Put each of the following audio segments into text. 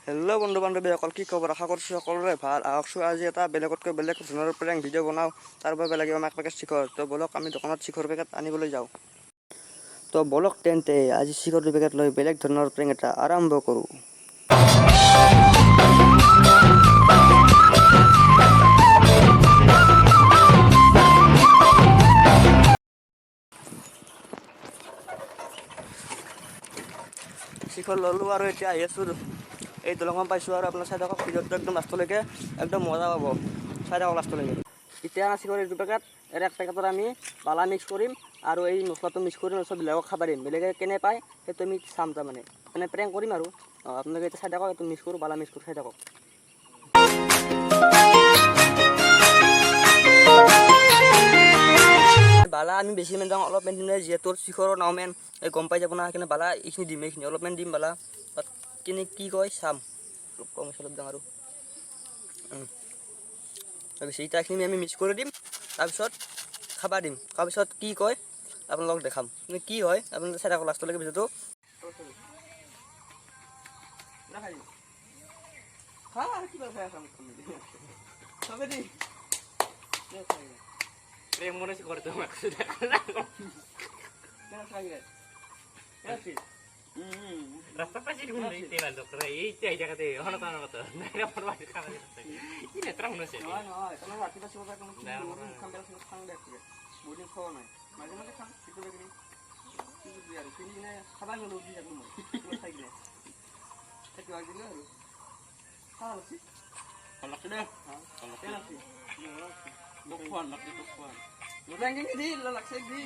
Hello' বন্ধু বান্ধৱীসকল, কি খবৰ? আশা কৰিছোঁ সকলোৰে ভাল। আহকচোন আজি এটা বেলেগতকৈ বেলেগ ধৰণৰ প্ৰেংক ভিডিঅ' বনাওঁ। তাৰ বাবে লাগিব আমাক পেকেট চিখৰ। তো বলক আমি দোকানত চিখৰ পেকেট আনিবলৈ যাওঁ। তো বলক তেন্তে আজি চিখৰ পেকেট লৈ বেলেগ ধৰণৰ প্ৰেংক এটা আৰম্ভ কৰোঁ। শিখৰ ল'লোঁ আৰু এতিয়া আহি আছোঁ। এই দলংখন পাইছোঁ আৰু আপোনাৰ চাই থাকক ভিডিঅ'টো একদম লাষ্টলৈকে, একদম মজা পাব। চাই থাকক লাষ্টলৈকে। এতিয়া শিখৰ এইটো পেকেট, এক পেকেটত আমি বালা মিক্স কৰিম আৰু এই মছলাটো মিক্স কৰি চব বেলেগক খাব দিম। বেলেগে কেনে পায় সেইটো আমি চাম, তাৰমানে মানে প্ৰেংক কৰিম আৰু আপোনালোকে এতিয়া চাই থাকক। এইটো মিক্স কৰোঁ, বালা মিক্স কৰোঁ, চাই থাকক। বালা আমি বেছি মেন যাওঁ, অলপ মেন দিম যিহেতু শিখৰৰ নাও মেন গম পাই যাব না। সেইকাৰণে বালা এইখিনি দিম, এইখিনি অলপমান দিম বালা। কেনে কি কয় চাম, অলপ কম অলপ যাওঁ আৰু তাৰপিছত ইটাখিনি আমি মিক্স কৰি দিম, তাৰপিছত খাবা দিম। তাৰপিছত কি কয় আপোনালোকক দেখাম, মানে কি হয় আপোনালোকে চাই থাকক লাষ্টলৈকে ভিডিঅ'টো। Rasa pasti dibunuh itu lah dokter. Itu aja kata orang tahu kata. Nggak perlu ada kamera itu. Ini terang nasi. Karena kita coba kamu kamera sang deh. Boleh kau naik. Macam-macam kan itu begini. Itu biar sini ni kabar dulu dia dulu. Selesai gini. Tapi lagi ni harus. Kalau sih. Kalau sudah. Kalau sih. Dokuan, lagi dokuan. Bukan gini di, lelak segi.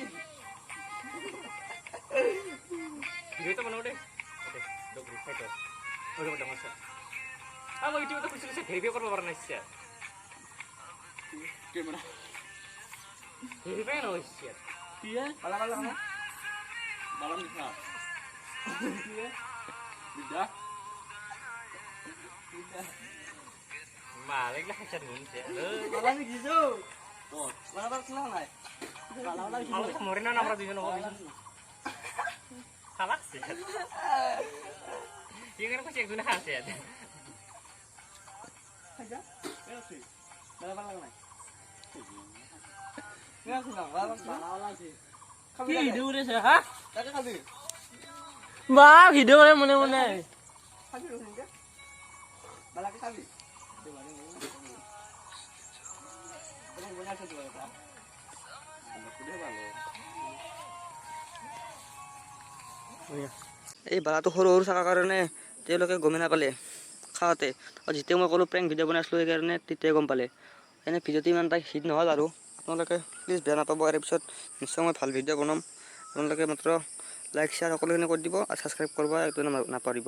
Gitu mana udah? Oke, dokter saya. Udah masuk. Apa itu kita selesai dari paper warna sih? Gimana? Dari mana sih? Iya, malam-malam mana? Malam bisa. Iya. Bisa. Bisa. Malik lah macam ni sih. Malam ni gitu. Oh, malam senang lah. Malam lagi. Kalau kemarin nak berapa di sana? Salah sih. Yang kan aku cek guna sih. Aja. Ya sih. Malam lagi. Ya senang, malam lagi. কি video কৰিছে হা? Kaka খাবি? বা video কৰে মনে মনে। খাবি ৰুহিঙ্গা? বালাকে খাবি? এই বালাটো সৰু সৰু থকাৰ কাৰণে তেওঁলোকে গমেই নাপালে খাওঁতে। আৰু যেতিয়া মই ক'লোঁ প্ৰেংক ভিডিঅ' বনাইছিলোঁ সেইকাৰণে তেতিয়াই গম পালে। এনে ভিডিঅ'টো ইমান এটা হিট নহ'ল আৰু আপোনালোকে প্লিজ বেয়া নাপাব। ইয়াৰ পিছত নিশ্চয় মই ভাল ভিডিঅ' বনাম। আপোনালোকে মাত্ৰ লাইক শ্বেয়াৰ সকলোখিনি কৰি দিব আৰু ছাবস্ক্ৰাইব কৰিব একদম নাপাহৰিব।